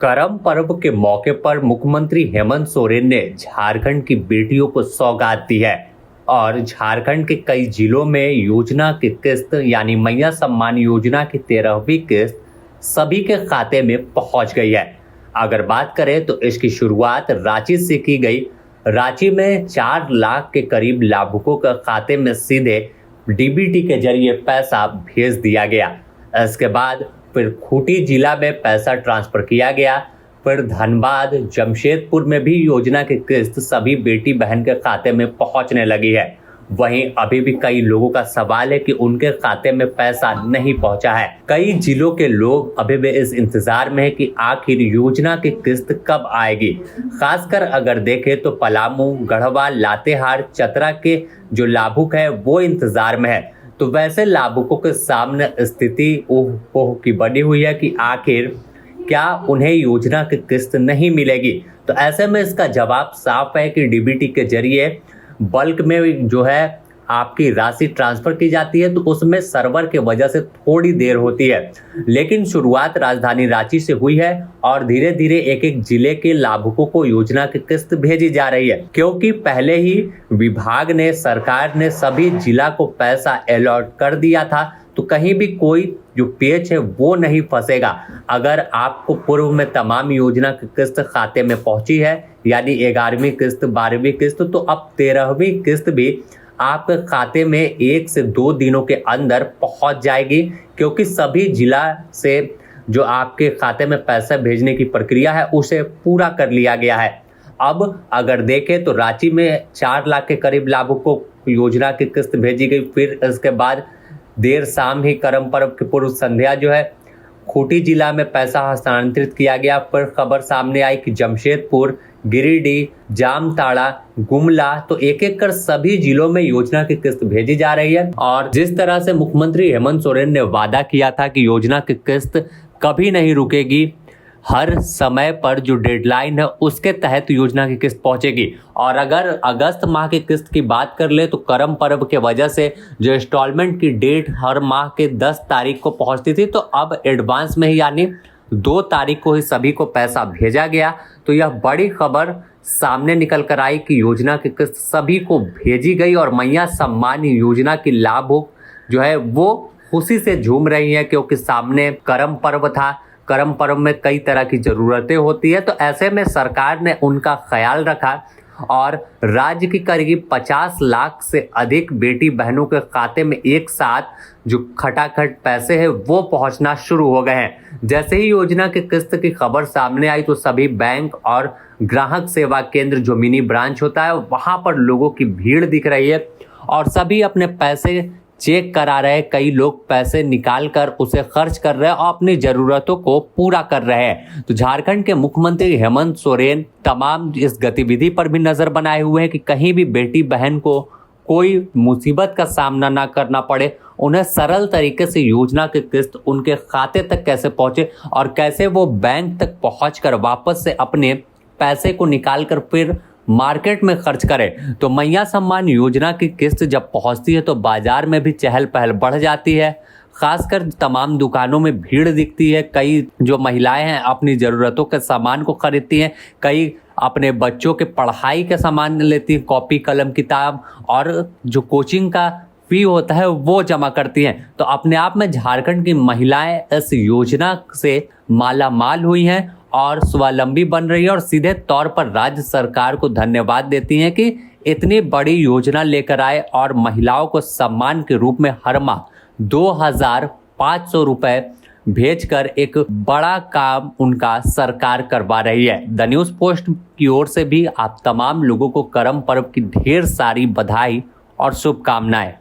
करम पर्व के मौके पर मुख्यमंत्री हेमंत सोरेन ने झारखंड की बेटियों को सौगात दी है और झारखंड के कई जिलों में योजना की किस्त यानी मैया सम्मान योजना की 13वीं किस्त सभी के खाते में पहुंच गई है। अगर बात करें तो इसकी शुरुआत रांची से की गई। रांची में 4 लाख के करीब लाभुकों के खाते में सीधे डीबीटी के जरिए पैसा भेज दिया गया। इसके बाद फिर खूंटी जिला में पैसा ट्रांसफर किया गया। फिर धनबाद, जमशेदपुर में भी योजना की किस्त सभी बेटी बहन के खाते में पहुंचने लगी है। वहीं अभी भी कई लोगों का सवाल है कि उनके खाते में पैसा नहीं पहुंचा है। कई जिलों के लोग अभी भी इस इंतजार में है कि आखिर योजना की किस्त कब आएगी। खासकर अगर देखें तो पलामू, गढ़वा, लातेहार, चतरा के जो लाभुक है वो इंतजार में है। तो वैसे लाभुकों के सामने स्थिति ओह की बनी हुई है कि आखिर क्या उन्हें योजना की किस्त नहीं मिलेगी। तो ऐसे में इसका जवाब साफ है कि डीबीटी के जरिए बल्क में जो है आपकी राशि ट्रांसफर की जाती है, तो उसमें सर्वर के वजह से थोड़ी देर होती है। लेकिन शुरुआत राजधानी रांची से हुई है और धीरे धीरे एक एक जिले के लाभुकों को योजना की किस्त भेजी जा रही है, क्योंकि पहले ही विभाग ने, सरकार ने सभी जिला को पैसा अलॉट कर दिया था। तो कहीं भी कोई जो पेच है वो नहीं फंसेगा। अगर आपको पूर्व में तमाम योजना की किस्त खाते में पहुंची है, यानी 11वीं किस्त, 12वीं किस्त, तो अब 13वीं किस्त भी आपके खाते में 1 से 2 दिनों के अंदर पहुंच जाएगी, क्योंकि सभी जिला से जो आपके खाते में पैसा भेजने की प्रक्रिया है उसे पूरा कर लिया गया है। अब अगर देखें तो रांची में 4 लाख के करीब लाभुकों को योजना की किस्त भेजी गई। फिर इसके बाद देर शाम ही करम पर्व की पूर्व संध्या जो है खूंटी जिला में पैसा हस्तांतरित किया गया। फिर खबर सामने आई कि जमशेदपुर, गिरिडीह, जामताड़ा, गुमला, तो एक एक कर सभी जिलों में योजना की किस्त भेजी जा रही है। और जिस तरह से मुख्यमंत्री हेमंत सोरेन ने वादा किया था कि योजना की किस्त कभी नहीं रुकेगी, हर समय पर जो डेडलाइन है उसके तहत योजना की किस्त पहुंचेगी। और अगर अगस्त माह की किस्त की बात कर ले तो करम पर्व के वजह से जो इंस्टॉलमेंट की डेट हर माह के 10 तारीख को पहुंचती थी, तो अब एडवांस में ही यानी 2 तारीख को ही सभी को पैसा भेजा गया। तो यह बड़ी खबर सामने निकल कर आई कि योजना की किस्त सभी को भेजी गई और मैया सम्मान योजना की लाभुक जो है वो खुशी से झूम रही है, क्योंकि सामने करम पर्व था। करम पर्व में कई तरह की जरूरतें होती है, तो ऐसे में सरकार ने उनका ख्याल रखा और राज्य की करीब 50 लाख से अधिक बेटी बहनों के खाते में एक साथ जो खटाखट पैसे हैं वो पहुंचना शुरू हो गए हैं। जैसे ही योजना की किस्त की खबर सामने आई तो सभी बैंक और ग्राहक सेवा केंद्र, जो मिनी ब्रांच होता है, वहां पर लोगों की भीड़ दिख रही है और सभी अपने पैसे चेक करा रहे हैं। कई लोग पैसे निकाल कर उसे खर्च कर रहे हैं और अपनी जरूरतों को पूरा कर रहे हैं। तो झारखंड के मुख्यमंत्री हेमंत सोरेन तमाम इस गतिविधि पर भी नजर बनाए हुए हैं कि कहीं भी बेटी बहन को कोई मुसीबत का सामना ना करना पड़े। उन्हें सरल तरीके से योजना की किस्त उनके खाते तक कैसे पहुंचे और कैसे वो बैंक तक पहुंचकर वापस से अपने पैसे को निकाल कर फिर मार्केट में खर्च करें। तो मैया सम्मान योजना की किस्त जब पहुंचती है तो बाजार में भी चहल पहल बढ़ जाती है। खासकर तमाम दुकानों में भीड़ दिखती है। कई जो महिलाएं हैं अपनी ज़रूरतों के सामान को खरीदती हैं, कई अपने बच्चों के पढ़ाई के सामान लेती हैं, कॉपी, कलम, किताब और जो कोचिंग का फी होता है वो जमा करती हैं। तो अपने आप में झारखंड की महिलाएं इस योजना से माला माल हुई हैं और स्वावलंबी बन रही है और सीधे तौर पर राज्य सरकार को धन्यवाद देती हैं कि इतनी बड़ी योजना लेकर आए और महिलाओं को सम्मान के रूप में हर माह 2500 रुपए भेजकर एक बड़ा काम उनका सरकार करवा रही है। द न्यूज़ पोस्ट की ओर से भी आप तमाम लोगों को करम पर्व की ढेर सारी बधाई और शुभकामनाएं।